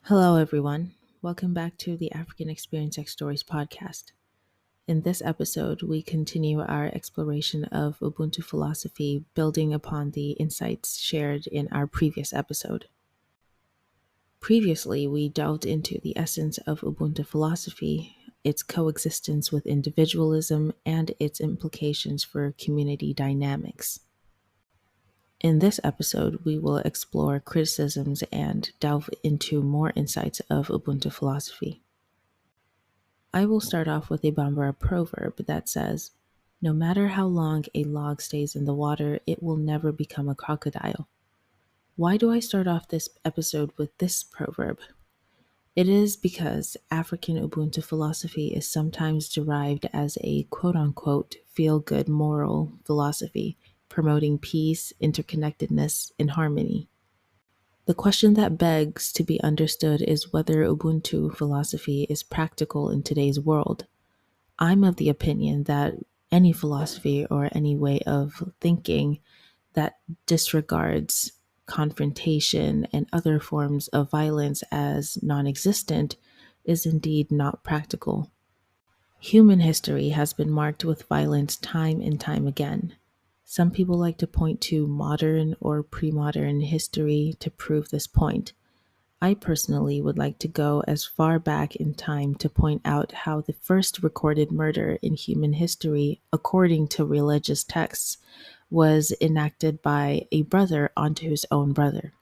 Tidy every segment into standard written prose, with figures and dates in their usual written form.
Hello, everyone. Welcome back to the African Experience X Stories podcast. In this episode, we continue our exploration of Ubuntu philosophy, building upon the insights shared in our previous episode. Previously, we delved into the essence of Ubuntu philosophy, its coexistence with individualism, and its implications for community dynamics. In this episode, we will explore criticisms and delve into more insights of Ubuntu philosophy. I will start off with a Bambara proverb that says, "No matter how long a log stays in the water, it will never become a crocodile." Why do I start off this episode with this proverb? It is because African Ubuntu philosophy is sometimes derived as a quote-unquote feel-good moral philosophy, promoting peace, interconnectedness, and harmony. The question that begs to be understood is whether Ubuntu philosophy is practical in today's world. I'm of the opinion that any philosophy or any way of thinking that disregards confrontation and other forms of violence as non-existent is indeed not practical. Human history has been marked with violence time and time again. Some people like to point to modern or pre-modern history to prove this point. I personally would like to go as far back in time to point out how the first recorded murder in human history, according to religious texts, was enacted by a brother onto his own brother.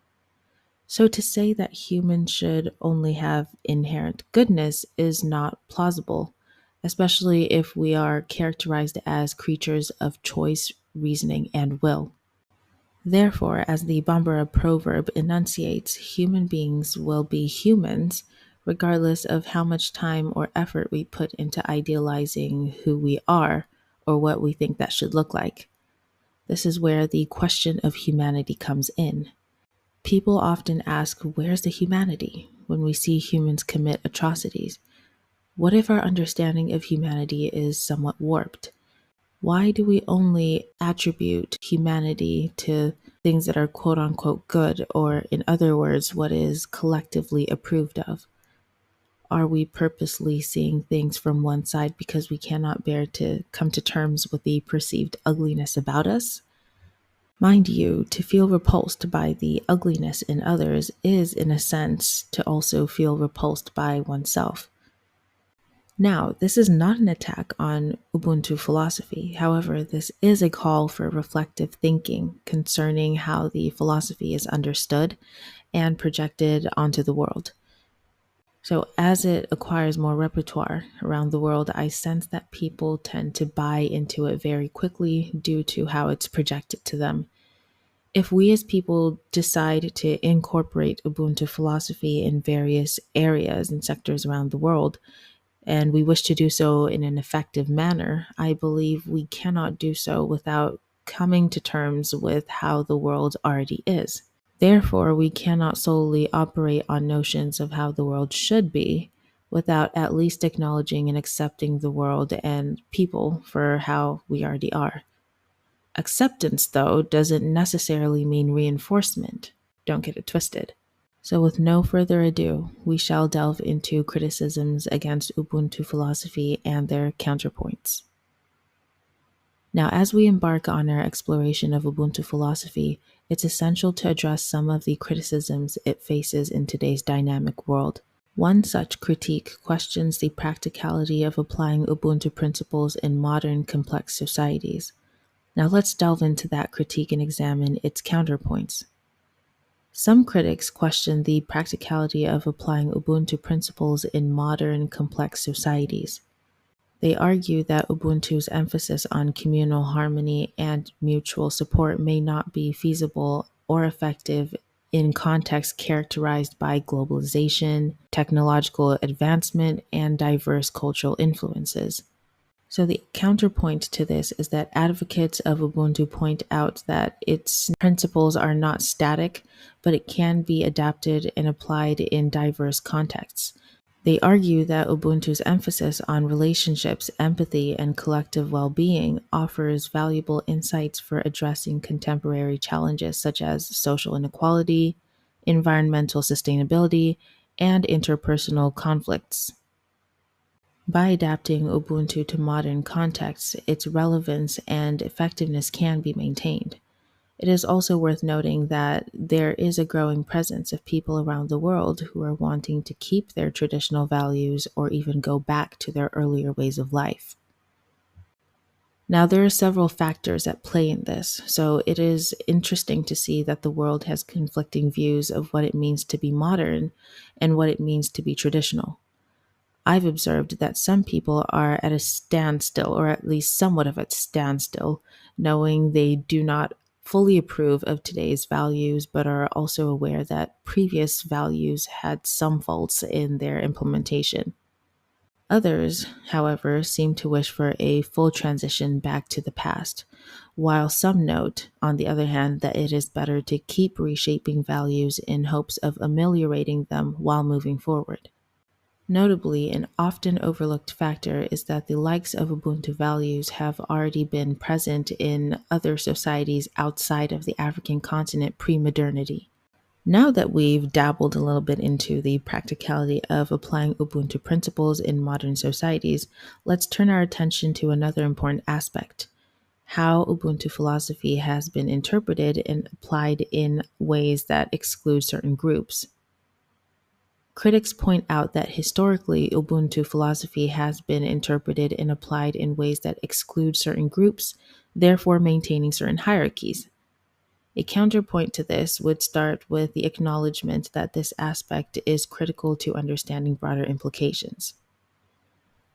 So to say that humans should only have inherent goodness is not plausible, especially if we are characterized as creatures of choice, reasoning, and will. Therefore, as the Bambara proverb enunciates, human beings will be humans regardless of how much time or effort we put into idealizing who we are or what we think that should look like. This is where the question of humanity comes in. People often ask, where's the humanity when we see humans commit atrocities? What if our understanding of humanity is somewhat warped? Why do we only attribute humanity to things that are quote unquote good, or in other words, what is collectively approved of? Are we purposely seeing things from one side because we cannot bear to come to terms with the perceived ugliness about us? Mind you, to feel repulsed by the ugliness in others is, in a sense, to also feel repulsed by oneself. Now, this is not an attack on Ubuntu philosophy. However, this is a call for reflective thinking concerning how the philosophy is understood and projected onto the world. So, as it acquires more repertoire around the world, I sense that people tend to buy into it very quickly due to how it's projected to them. If we as people decide to incorporate Ubuntu philosophy in various areas and sectors around the world, and we wish to do so in an effective manner, I believe we cannot do so without coming to terms with how the world already is. Therefore, we cannot solely operate on notions of how the world should be without at least acknowledging and accepting the world and people for how we already are. Acceptance, though, doesn't necessarily mean reinforcement. Don't get it twisted. So with no further ado, we shall delve into criticisms against Ubuntu philosophy and their counterpoints. Now, as we embark on our exploration of Ubuntu philosophy, it's essential to address some of the criticisms it faces in today's dynamic world. One such critique questions the practicality of applying Ubuntu principles in modern complex societies. Now let's delve into that critique and examine its counterpoints. Some critics question the practicality of applying Ubuntu principles in modern, complex societies. They argue that Ubuntu's emphasis on communal harmony and mutual support may not be feasible or effective in contexts characterized by globalization, technological advancement, and diverse cultural influences. So the counterpoint to this is that advocates of Ubuntu point out that its principles are not static, but it can be adapted and applied in diverse contexts. They argue that Ubuntu's emphasis on relationships, empathy, and collective well-being offers valuable insights for addressing contemporary challenges such as social inequality, environmental sustainability, and interpersonal conflicts. By adapting Ubuntu to modern contexts, its relevance and effectiveness can be maintained. It is also worth noting that there is a growing presence of people around the world who are wanting to keep their traditional values or even go back to their earlier ways of life. Now, there are several factors at play in this, so it is interesting to see that the world has conflicting views of what it means to be modern and what it means to be traditional. I've observed that some people are at a standstill, or at least somewhat of a standstill, knowing they do not fully approve of today's values, but are also aware that previous values had some faults in their implementation. Others, however, seem to wish for a full transition back to the past, while some note, on the other hand, that it is better to keep reshaping values in hopes of ameliorating them while moving forward. Notably, an often overlooked factor is that the likes of Ubuntu values have already been present in other societies outside of the African continent pre modernity. Now that we've dabbled a little bit into the practicality of applying Ubuntu principles in modern societies, let's turn our attention to another important aspect: how Ubuntu philosophy has been interpreted and applied in ways that exclude certain groups. Critics point out that historically, Ubuntu philosophy has been interpreted and applied in ways that exclude certain groups, therefore maintaining certain hierarchies. A counterpoint to this would start with the acknowledgement that this aspect is critical to understanding broader implications.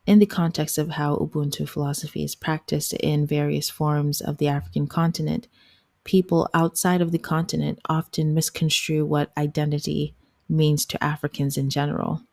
In the context of how Ubuntu philosophy is practiced in various forms of the African continent, people outside of the continent often misconstrue what identity means to Africans in general.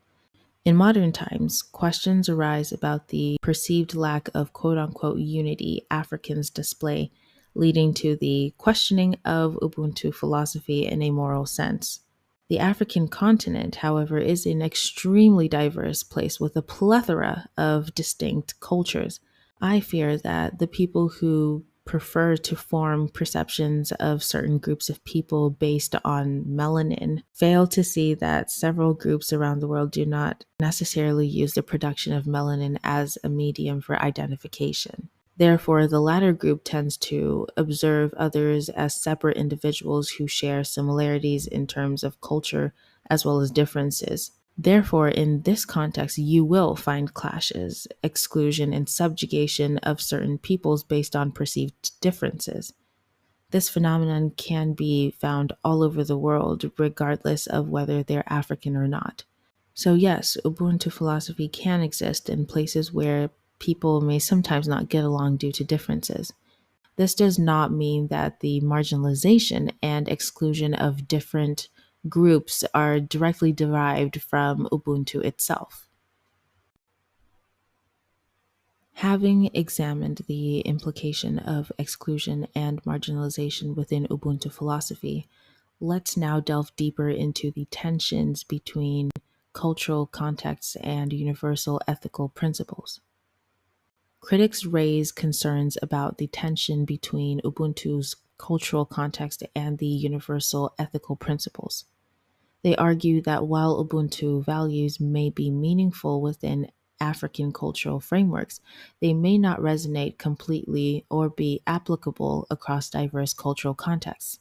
In modern times, questions arise about the perceived lack of quote unquote unity Africans display, leading to the questioning of Ubuntu philosophy in a moral sense. The African continent, however, is an extremely diverse place with a plethora of distinct cultures. I fear that the people who prefer to form perceptions of certain groups of people based on melanin fail to see that several groups around the world do not necessarily use the production of melanin as a medium for identification. Therefore, the latter group tends to observe others as separate individuals who share similarities in terms of culture as well as differences. Therefore, in this context, you will find clashes, exclusion, and subjugation of certain peoples based on perceived differences. This phenomenon can be found all over the world, regardless of whether they're African or not. So, yes, Ubuntu philosophy can exist in places where people may sometimes not get along due to differences. This does not mean that the marginalization and exclusion of different groups are directly derived from Ubuntu itself. Having examined the implication of exclusion and marginalization within Ubuntu philosophy, let's now delve deeper into the tensions between cultural contexts and universal ethical principles. Critics raise concerns about the tension between Ubuntu's cultural context and the universal ethical principles. They argue that while Ubuntu values may be meaningful within African cultural frameworks, they may not resonate completely or be applicable across diverse cultural contexts.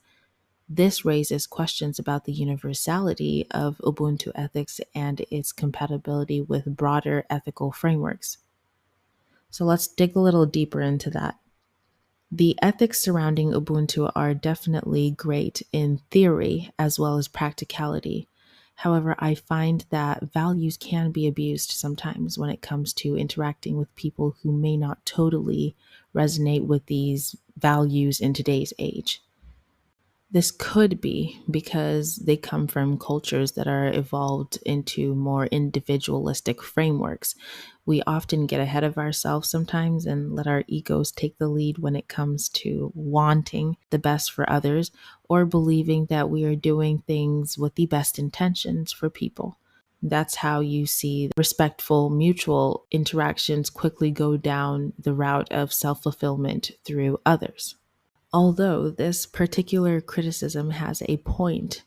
This raises questions about the universality of Ubuntu ethics and its compatibility with broader ethical frameworks. So let's dig a little deeper into that. The ethics surrounding Ubuntu are definitely great in theory as well as practicality. However, I find that values can be abused sometimes when it comes to interacting with people who may not totally resonate with these values in today's age. This could be because they come from cultures that are evolved into more individualistic frameworks. We often get ahead of ourselves sometimes and let our egos take the lead when it comes to wanting the best for others or believing that we are doing things with the best intentions for people. That's how you see respectful, mutual interactions quickly go down the route of self fulfillment through others. Although this particular criticism has a point,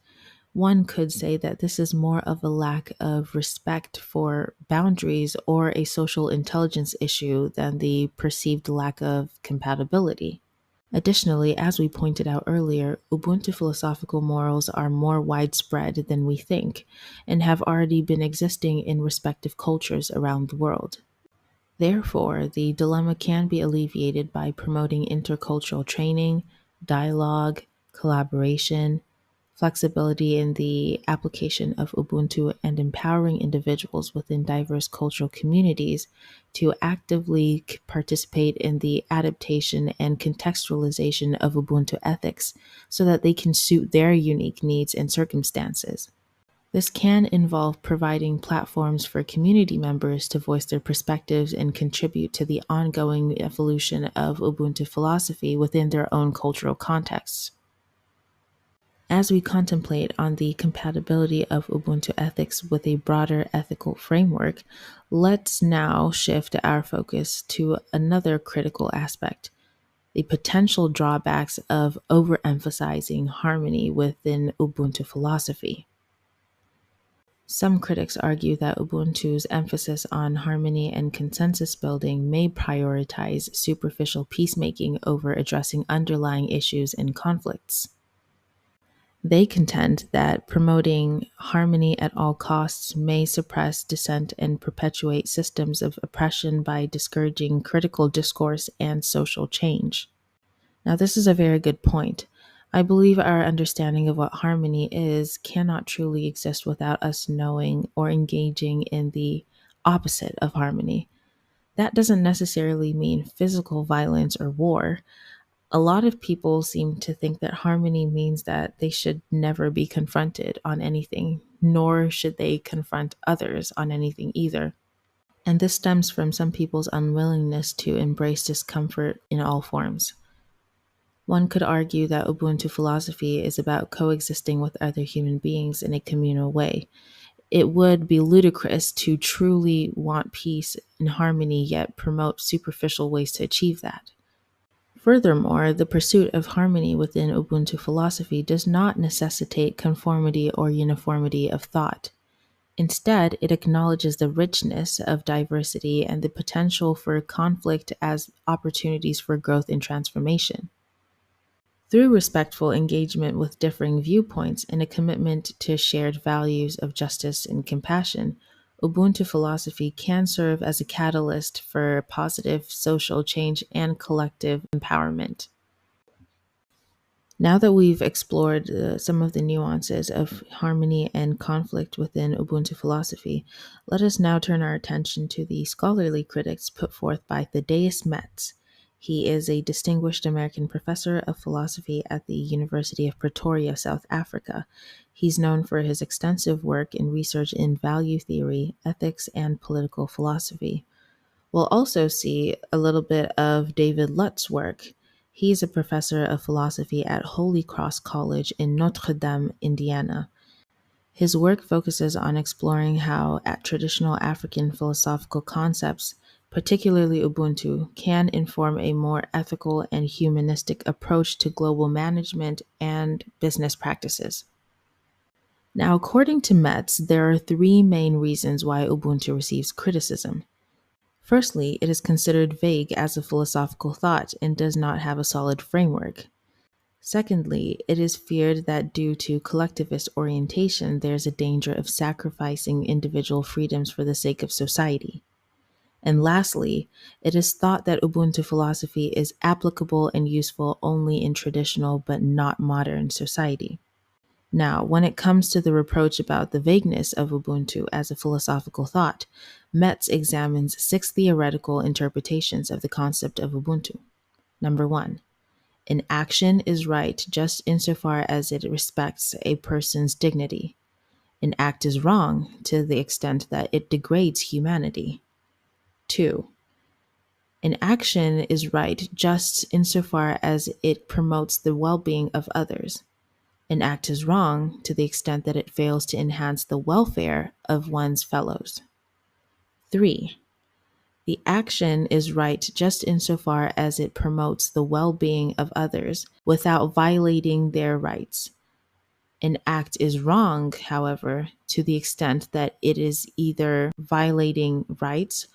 One could say that this is more of a lack of respect for boundaries or a social intelligence issue than the perceived lack of compatibility. Additionally, as we pointed out earlier, Ubuntu philosophical morals are more widespread than we think and have already been existing in respective cultures around the world. Therefore, the dilemma can be alleviated by promoting intercultural training, dialogue, collaboration, flexibility in the application of Ubuntu, and empowering individuals within diverse cultural communities to actively participate in the adaptation and contextualization of Ubuntu ethics so that they can suit their unique needs and circumstances. This can involve providing platforms for community members to voice their perspectives and contribute to the ongoing evolution of Ubuntu philosophy within their own cultural contexts. As we contemplate on the compatibility of Ubuntu ethics with a broader ethical framework, let's now shift our focus to another critical aspect: the potential drawbacks of overemphasizing harmony within Ubuntu philosophy. Some critics argue that Ubuntu's emphasis on harmony and consensus building may prioritize superficial peacemaking over addressing underlying issues and conflicts. They contend that promoting harmony at all costs may suppress dissent and perpetuate systems of oppression by discouraging critical discourse and social change. Now, this is a very good point. I believe our understanding of what harmony is cannot truly exist without us knowing or engaging in the opposite of harmony. That doesn't necessarily mean physical violence or war. A lot of people seem to think that harmony means that they should never be confronted on anything, nor should they confront others on anything either. And this stems from some people's unwillingness to embrace discomfort in all forms. One could argue that Ubuntu philosophy is about coexisting with other human beings in a communal way. It would be ludicrous to truly want peace and harmony yet promote superficial ways to achieve that. Furthermore, the pursuit of harmony within Ubuntu philosophy does not necessitate conformity or uniformity of thought. Instead, it acknowledges the richness of diversity and the potential for conflict as opportunities for growth and transformation. Through respectful engagement with differing viewpoints and a commitment to shared values of justice and compassion, Ubuntu philosophy can serve as a catalyst for positive social change and collective empowerment. Now that we've explored some of the nuances of harmony and conflict within Ubuntu philosophy, let us now turn our attention to the scholarly critiques put forth by Thaddeus Metz. He is a distinguished American professor of philosophy at the University of Pretoria, South Africa. He's known for his extensive work in research in value theory, ethics, and political philosophy. We'll also see a little bit of David Lutz's work. He's a professor of philosophy at Holy Cross College in Notre Dame, Indiana. His work focuses on exploring how traditional African philosophical concepts, particularly Ubuntu, can inform a more ethical and humanistic approach to global management and business practices. Now, according to Metz, there are three main reasons why Ubuntu receives criticism. Firstly, it is considered vague as a philosophical thought and does not have a solid framework. Secondly, it is feared that due to collectivist orientation, there is a danger of sacrificing individual freedoms for the sake of society. And lastly, it is thought that Ubuntu philosophy is applicable and useful only in traditional but not modern society. Now, when it comes to the reproach about the vagueness of Ubuntu as a philosophical thought, Metz examines six theoretical interpretations of the concept of Ubuntu. Number one, an action is right just insofar as it respects a person's dignity. An act is wrong to the extent that it degrades humanity. Two, an action is right just insofar as it promotes the well-being of others. An act is wrong to the extent that it fails to enhance the welfare of one's fellows. 3. The action is right just insofar as it promotes the well being of others without violating their rights. An act is wrong, however, to the extent that it is either violating rights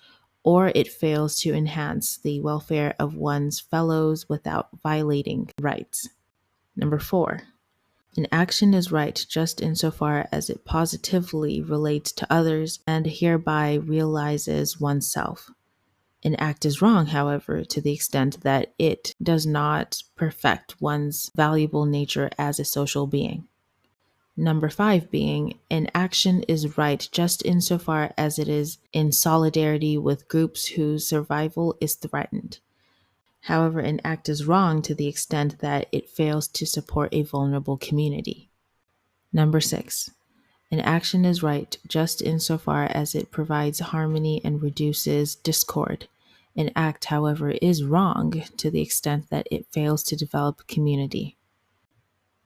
or it fails to enhance the welfare of one's fellows without violating rights. Number 4, an action is right just insofar as it positively relates to others and hereby realizes oneself. An act is wrong, however, to the extent that it does not perfect one's valuable nature as a social being. Number 5 being, an action is right just insofar as it is in solidarity with groups whose survival is threatened. However, an act is wrong to the extent that it fails to support a vulnerable community. Number 6, an action is right just insofar as it provides harmony and reduces discord. An act, however, is wrong to the extent that it fails to develop community.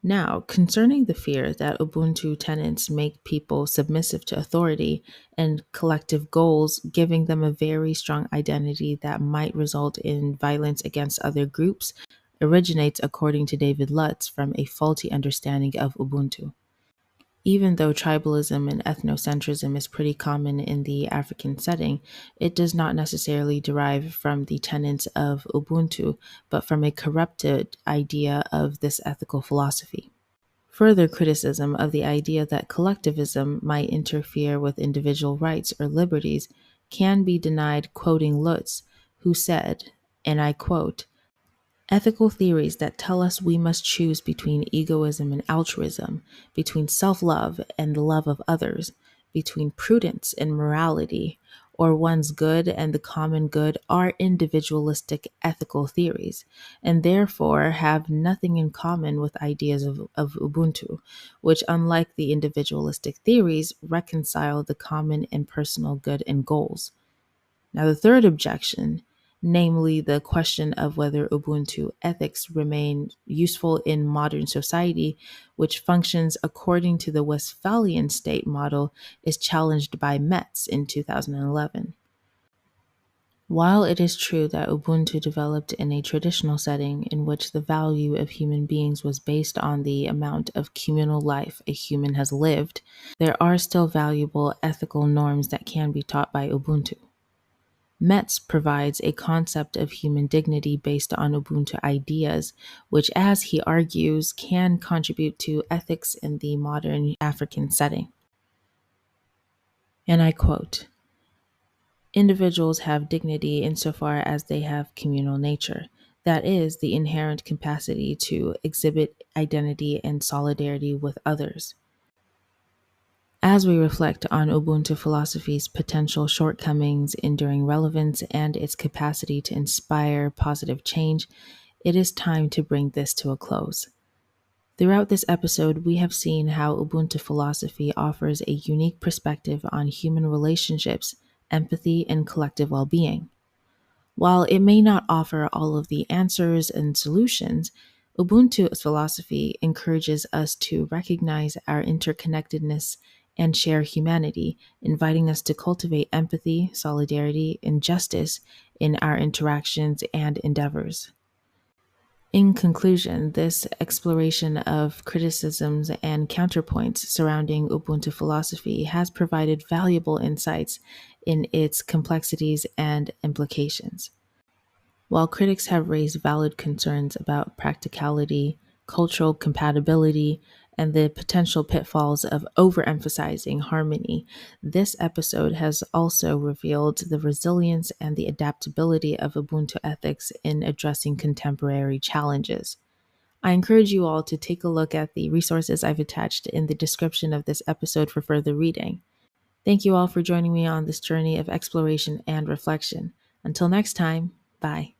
Now, concerning the fear that Ubuntu tenets make people submissive to authority and collective goals, giving them a very strong identity that might result in violence against other groups, originates, according to David Lutz, from a faulty understanding of Ubuntu. Even though tribalism and ethnocentrism is pretty common in the African setting, it does not necessarily derive from the tenets of Ubuntu, but from a corrupted idea of this ethical philosophy. Further criticism of the idea that collectivism might interfere with individual rights or liberties can be denied, quoting Lutz, who said, and I quote, "Ethical theories that tell us we must choose between egoism and altruism, between self-love and the love of others, between prudence and morality, or one's good and the common good are individualistic ethical theories, and therefore have nothing in common with ideas of Ubuntu, which, unlike the individualistic theories, reconcile the common and personal good and goals." Now, the third objection, namely the question of whether Ubuntu ethics remain useful in modern society, which functions according to the Westphalian state model, is challenged by Metz in 2011. While it is true that Ubuntu developed in a traditional setting in which the value of human beings was based on the amount of communal life a human has lived, there are still valuable ethical norms that can be taught by Ubuntu. Metz provides a concept of human dignity based on Ubuntu ideas, which, as he argues, can contribute to ethics in the modern African setting. And I quote, "Individuals have dignity insofar as they have communal nature. That is, the inherent capacity to exhibit identity and solidarity with others. As we reflect on Ubuntu philosophy's potential shortcomings, enduring relevance, and its capacity to inspire positive change, it is time to bring this to a close. Throughout this episode, we have seen how Ubuntu philosophy offers a unique perspective on human relationships, empathy, and collective well-being. While it may not offer all of the answers and solutions, Ubuntu philosophy encourages us to recognize our interconnectedness and share humanity, inviting us to cultivate empathy, solidarity, and justice in our interactions and endeavors. In conclusion, this exploration of criticisms and counterpoints surrounding Ubuntu philosophy has provided valuable insights in its complexities and implications. While critics have raised valid concerns about practicality, cultural compatibility, and the potential pitfalls of overemphasizing harmony, this episode has also revealed the resilience and the adaptability of Ubuntu ethics in addressing contemporary challenges. I encourage you all to take a look at the resources I've attached in the description of this episode for further reading. Thank you all for joining me on this journey of exploration and reflection. Until next time, bye.